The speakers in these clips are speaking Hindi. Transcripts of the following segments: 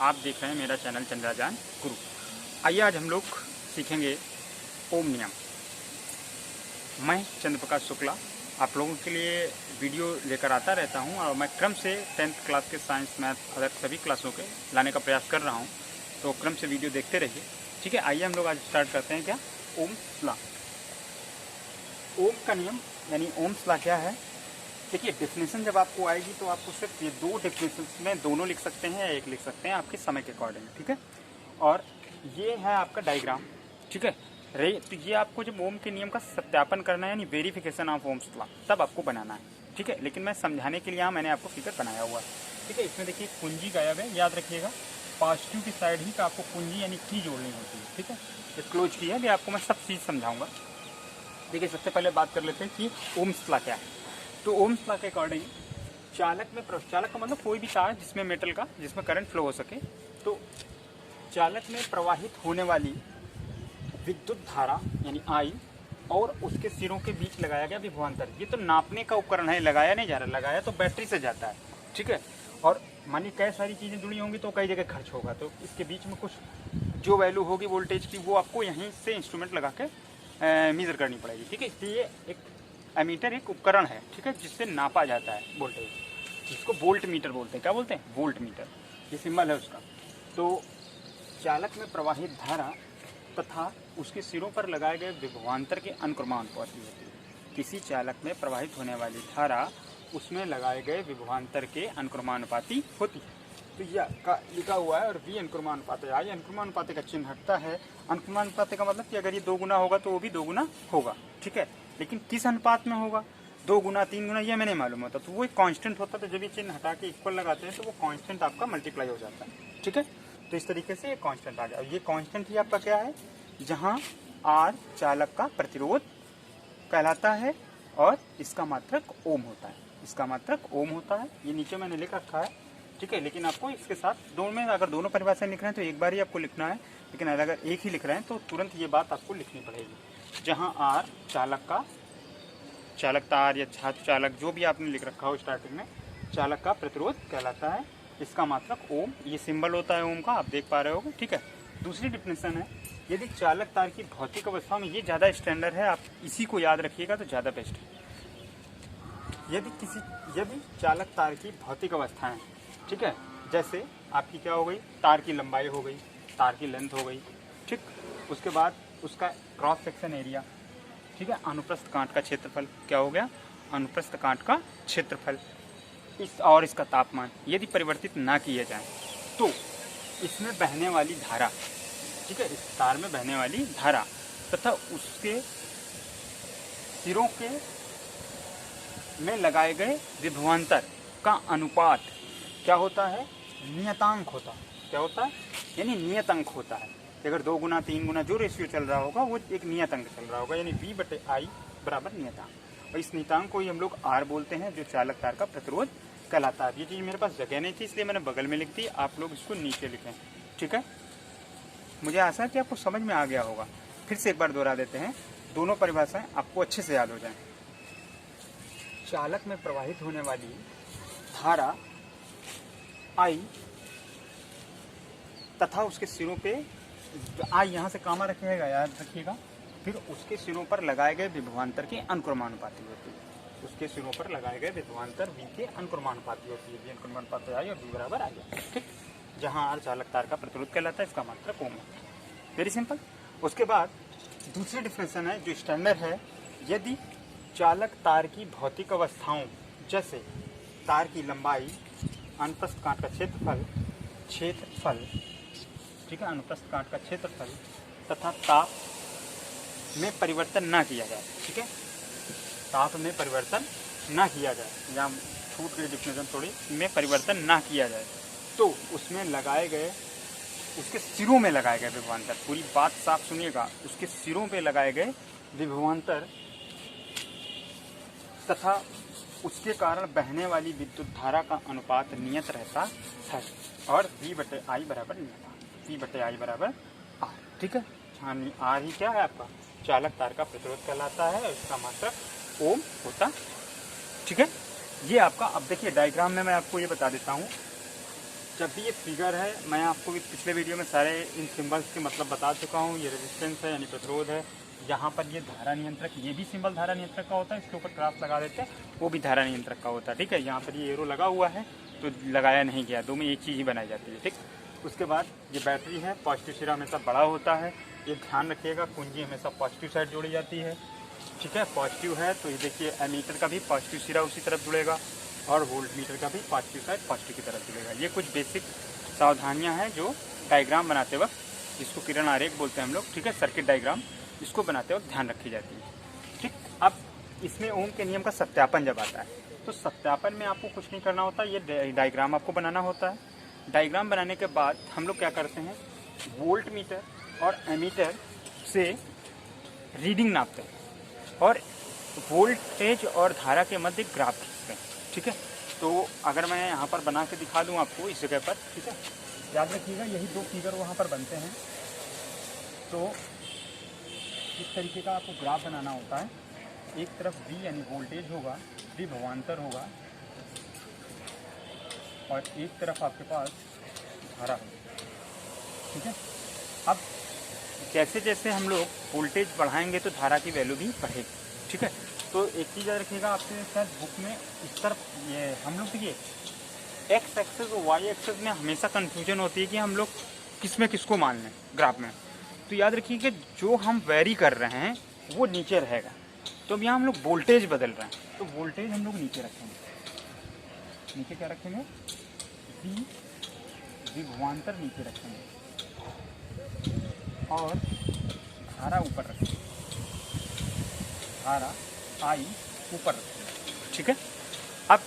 आप देख रहे हैं मेरा चैनल चंद्रयान गुरु। आइए आज हम लोग सीखेंगे ओम नियम। मैं चंद्र प्रकाश शुक्ला आप लोगों के लिए वीडियो लेकर आता रहता हूं और मैं क्रम से 10th क्लास के साइंस मैथ अदर सभी क्लासों के लाने का प्रयास कर रहा हूं, तो क्रम से वीडियो देखते रहिए। ठीक है, आइए हम लोग आज स्टार्ट करते हैं। क्या ओम्स लॉ, ओम का नियम यानी ओम्स लॉ क्या है। देखिए डेफिनेशन जब आपको आएगी तो आपको सिर्फ ये दो डेफिनेशन में दोनों लिख सकते हैं या एक लिख सकते हैं आपके समय के अकॉर्डिंग। ठीक है, और ये है आपका डायग्राम। ठीक है, तो ये आपको जब ओम के नियम का सत्यापन करना है यानी वेरिफिकेशन ऑफ ओम्स लॉ तब आपको बनाना है। ठीक है, लेकिन मैं समझाने के लिए यहाँ मैंने आपको फिगर बनाया हुआ है। ठीक है, इसमें देखिए कुंजी गायब है, याद रखिएगा पॉजिटिव की साइड ही का आपको कुंजी यानी की जोड़नी होती है। ठीक है, ये क्लोज की है, आपको मैं सब चीज़ समझाऊंगा। देखिए सबसे पहले बात कर लेते हैं कि ओम्स लॉ क्या है। तो ओम्स लॉ के अकॉर्डिंग चालक का मतलब कोई भी तार जिसमें मेटल का जिसमें करंट फ्लो हो सके, तो चालक में प्रवाहित होने वाली विद्युत धारा यानी आई और उसके सिरों के बीच लगाया गया विभवांतर। ये तो नापने का उपकरण है, लगाया नहीं जा रहा, लगाया तो बैटरी से जाता है। ठीक है, और मानिए कई सारी चीज़ें जुड़ी होंगी तो कई जगह खर्च होगा, तो इसके बीच में कुछ जो वैल्यू होगी वोल्टेज की वो आपको यहीं से इंस्ट्रूमेंट लगा के मेजर करनी पड़ेगी। ठीक है, इसलिए एक एमीटर एक उपकरण है। ठीक है, जिससे नापा जाता है वोल्टेज, जिसको वोल्ट मीटर बोलते हैं। क्या बोलते हैं? वोल्ट मीटर, ये सिंबल है उसका। तो चालक में प्रवाहित धारा तथा उसके सिरों पर लगाए गए विभवांतर के अनुक्रमानुपाती होती है। किसी चालक में प्रवाहित होने वाली धारा उसमें लगाए गए विभवांतर के अनुक्रमानुपाती होती है। तो यह लिखा हुआ है और वी अनुक्रमानुपात है। आज अनुक्रमानुपात का चिन्ह हटता है। अनुक्रमानुपात का मतलब कि अगर ये 2 गुना होगा तो वो भी 2 गुना होगा। ठीक है, लेकिन किस अनुपात में होगा, 2 गुना 3 गुना, ये मैंने मालूम होता। तो वो एक कांस्टेंट होता है, तो जब ये चिन्ह हटा के इक्वल लगाते हैं तो वो कांस्टेंट आपका मल्टीप्लाई हो जाता है। ठीक है, तो इस तरीके से ये कांस्टेंट आ गया। ये कांस्टेंट ही आपका क्या है, जहाँ आर चालक का प्रतिरोध कहलाता है और इसका मात्रक ओम होता है। इसका मात्रक ओम होता है, ये नीचे मैंने लिख रखा है। ठीक है, लेकिन आपको इसके साथ दोनों में अगर दोनों परिभाषाएं लिख रहे हैं तो एक बार ही आपको लिखना है, लेकिन अगर एक ही लिख रहे हैं तो तुरंत ये बात आपको लिखनी पड़ेगी। जहाँ आर चालक तार या छात्र चालक जो भी आपने लिख रखा हो स्टार्टिंग में, चालक का प्रतिरोध कहलाता है, इसका मात्रक ओम, ये सिंबल होता है ओम का, आप देख पा रहे होगे। ठीक है, दूसरी डिफिनेशन है, यदि चालक तार की भौतिक अवस्था में, ये ज़्यादा स्टैंडर्ड है, आप इसी को याद रखिएगा तो ज़्यादा बेस्ट है। यदि चालक तार की भौतिक अवस्थाएं, ठीक है, जैसे आपकी क्या हो गई, तार की लंबाई हो गई, तार की लेंथ हो गई, ठीक, उसके बाद उसका क्रॉस सेक्शन एरिया, ठीक है, अनुप्रस्थ कांट का क्षेत्रफल, क्या हो गया, अनुप्रस्थ कांट का क्षेत्रफल, और इसका तापमान यदि परिवर्तित ना किया जाए तो इसमें बहने वाली धारा, ठीक है, इस तार में बहने वाली धारा तथा उसके सिरों के में लगाए गए विभवांतर का अनुपात क्या होता है, नियतांक होता है। क्या होता है, यानी नियत अंक होता है। अगर 2 गुना 3 गुना जो रेशियो चल रहा होगा वो एक नियत अंक चल रहा होगा, यानी V/I बराबर नियतांक। और इस नियतांक को ही हम लोग R बोलते हैं, जो चालक तार का प्रतिरोध कहलाता है। ये चीज़ मेरे पास जगह नहीं थी इसलिए मैंने बगल में लिख दी, आप लोग इसको नीचे लिखें। ठीक है, मुझे आशा है कि आपको समझ में आ गया होगा। फिर से एक बार दोहरा देते हैं, दोनों परिभाषाएं आपको अच्छे से याद हो जाएं। चालक में प्रवाहित होने वाली धारा आई तथा उसके सिरों पे, आई यहाँ से कामा रखिएगा, याद रखिएगा, फिर उसके सिरों पर लगाए गए विभवांतर के अनुक्रमानुपाती होती है। उसके सिरों पर लगाए गए विभवांतर V के अनुक्रमानुपाती होती है। V अनुक्रमानुपाती आई और V बराबर आ गया। ठीक, जहाँ आर चालक तार का प्रतिरोध कहलाता है, इसका मात्रक ओम होता है। Very simple. उसके बाद दूसरी डिफिनेशन है जो स्टैंडर्ड है, यदि चालक तार की भौतिक अवस्थाओं जैसे तार की लंबाई, अनुप्रस्थ कांट का क्षेत्रफल, ठीक है, अनुप्रस्थ कांट का क्षेत्रफल तथा ताप में परिवर्तन ना किया जाए। ठीक है, ताप में परिवर्तन ना किया जाए, या छूट गई डिफिनेशन थोड़ी, में परिवर्तन ना किया जाए तो उसमें लगाए गए, उसके सिरों में लगाए गए विभवांतर, पूरी बात साफ सुनिएगा, उसके सिरों पे लगाए गए विभवांतर तथा उसके कारण बहने वाली विद्युत धारा का अनुपात नियत रहता है और V/I बराबर नियत, V/I बराबर R। ठीक है, R ही क्या है आपका, चालक तार का प्रतिरोध कहलाता है और इसका मात्रक ओम होता है। ठीक है, ये आपका, अब देखिए डायग्राम में मैं आपको ये बता देता हूँ जब भी ये फिगर है, मैं आपको भी पिछले वीडियो में सारे इन सिंबल्स के मतलब बता चुका हूँ। ये रेजिस्टेंस है यानी प्रतिरोध है, यहाँ पर ये धारा नियंत्रक, ये भी सिंबल धारा नियंत्रक का होता है, इसके ऊपर क्रॉस लगा देते हैं, वो भी धारा नियंत्रक का होता है। ठीक है, यहाँ पर ये एरो लगा हुआ है तो लगाया नहीं गया, दो में एक चीज़ ही बनाई जाती है। ठीक, उसके बाद ये बैटरी है, पॉजिटिव सिरा हमेशा बड़ा होता है, ये ध्यान रखिएगा। कुंजी हमेशा पॉजिटिव साइड जोड़ी जाती है। ठीक है, पॉजिटिव है तो ये देखिए एमीटर का भी पॉजिटिव सिरा उसी तरफ जुड़ेगा और वोल्ट मीटर का भी पॉजिटिव साइड पॉजिटिव की तरफ जुड़ेगा। ये कुछ बेसिक सावधानियां हैं जो डायग्राम बनाते वक्त, जिसको किरण आरेख बोलते हैं हम लोग, ठीक है, सर्किट डायग्राम, इसको बनाते वक्त ध्यान रखी जाती है। ठीक, अब इसमें ओम के नियम का सत्यापन जब आता है तो सत्यापन में आपको कुछ नहीं करना होता, ये डायग्राम आपको बनाना होता है। डायग्राम बनाने के बाद हम लोग क्या करते हैं, वोल्ट मीटर और एमीटर से रीडिंग नापते हैं और वोल्टेज और धारा के मध्य ग्राफ खींचते हैं। ठीक है, तो अगर मैं यहाँ पर बना के दिखा दूँ आपको इस जगह पर, ठीक है, याद रखिएगा यही दो फिगर वहाँ पर बनते हैं। तो इस तरीके का आपको ग्राफ बनाना होता है। एक तरफ V यानी वोल्टेज होगा, विभवांतर होगा, और एक तरफ आपके पास धारा होगी। ठीक है, अब जैसे जैसे हम लोग वोल्टेज बढ़ाएंगे तो धारा की वैल्यू भी बढ़ेगी। ठीक है, तो एक चीज़ याद रखिएगा, आपके शायद बुक में इस तरफ ये हम लोग देखिए एक्स एक्सेस और वाई एक्सेस में हमेशा कन्फ्यूजन होती है कि हम लोग किस में किसको मान लें ग्राफ में। तो याद रखिए कि जो हम वेरी कर रहे हैं वो नीचे रहेगा। तो अब यहाँ हम लोग वोल्टेज बदल रहे हैं तो वोल्टेज हम लोग नीचे रखेंगे। नीचे क्या रखेंगे, विभवांतर नीचे रखेंगे और धारा ऊपर रखेंगे, धारा आई ऊपर रखेंगे। ठीक है, अब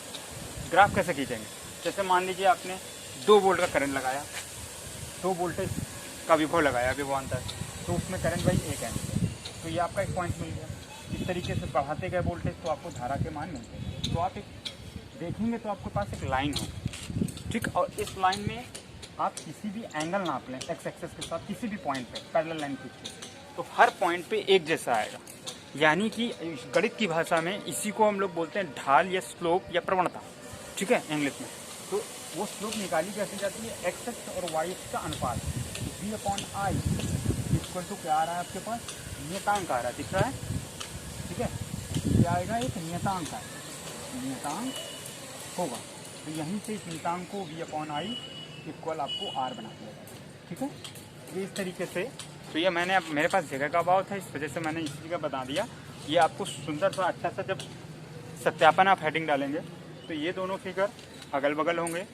ग्राफ कैसे खींचेंगे, जैसे मान लीजिए आपने 2 वोल्ट का करंट लगाया, 2 वोल्टेज का विभव लगाया विभवांतर, तो उसमें करंट भाई 1 एम्पीयर, तो ये आपका एक पॉइंट मिल गया। इस तरीके से बढ़ाते गए वोल्टेज तो आपको धारा के मान मिलते हैं। तो आप एक देखेंगे तो आपके पास एक लाइन होगी। ठीक, और इस लाइन में आप किसी भी एंगल नाप लें एक्स एक्सेस के साथ, किसी भी पॉइंट पे पैरेलल लाइन खींच के, तो हर पॉइंट पे एक जैसा आएगा। यानी कि गणित की भाषा में इसी को हम लोग बोलते हैं ढाल या स्लोप या प्रवणता। ठीक है, इंग्लिश में। तो वो स्लोप निकाली कैसे जाती है, एक्स एक्स और वाई एक्स का अनुपात, V/I इक्वल टू क्या आ रहा है आपके पास, नियतांक आ रहा है, दिख रहा है। ठीक है, ये आएगा एक नियतांक है, नियतांक होगा, तो यहीं से इस नियतांक को V/I इक्वल आपको R बना दिया जाएगा। ठीक है, ये इस तरीके से। तो ये मैंने अब मेरे पास जगह का अभाव था, इस वजह से मैंने इसी जगह बता दिया। ये आपको सुंदर सा अच्छा सा, जब सत्यापन आप हेडिंग डालेंगे तो ये दोनों फिगर अगल बगल होंगे,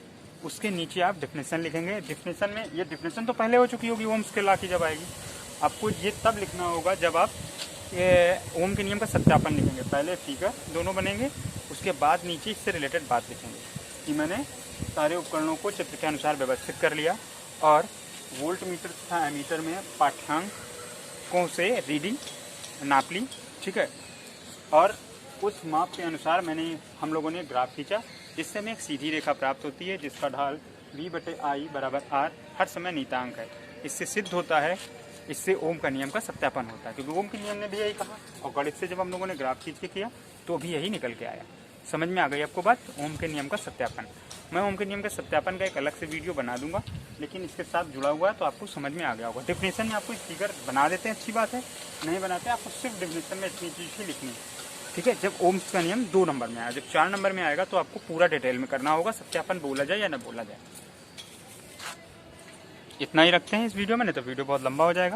उसके नीचे आप डेफिनेशन लिखेंगे। डेफिनेशन में ये डेफिनेशन तो पहले हो चुकी होगी, ओम्स के लॉ की जब आएगी, आपको ये तब लिखना होगा जब आप ये ओम के नियम का सत्यापन लिखेंगे। पहले फिगर दोनों बनेंगे, उसके बाद नीचे इससे रिलेटेड बात लिखेंगे कि मैंने सारे उपकरणों को चित्र के अनुसार व्यवस्थित कर लिया और वोल्ट मीटर तथा एमीटर में पाठ्यांकों से रीडिंग नाप ली। ठीक है, और उस माप के अनुसार हम लोगों ने ग्राफ खींचा, जिससे हमें एक सीधी रेखा प्राप्त होती है जिसका ढाल V/I बराबर R हर समय नियतांक है। इससे सिद्ध होता है, इससे ओम का नियम का सत्यापन होता है, क्योंकि ओम के नियम ने भी यही कहा और गणित से जब हम लोगों ने ग्राफ खींच के किया तो भी यही निकल के आया। समझ में आ गई आपको बात, ओम के नियम का सत्यापन। मैं ओम के नियम के सत्यापन का एक अलग से वीडियो बना दूंगा, लेकिन इसके साथ जुड़ा हुआ है तो आपको समझ में आ गया होगा। डेफिनेशन में आपको फिगर बना देते हैं, अच्छी बात है, नहीं बनाते आपको सिर्फ डेफिनेशन में इतनी चीज़ ही लिखनी है। ठीक है, जब ओम्स का नियम 2 नंबर में आया, जब 4 नंबर में आएगा तो आपको पूरा डिटेल में करना होगा, सत्यापन बोला जाए या ना बोला जाए। इतना ही रखते हैं इस वीडियो में, नहीं तो वीडियो बहुत लंबा हो जाएगा।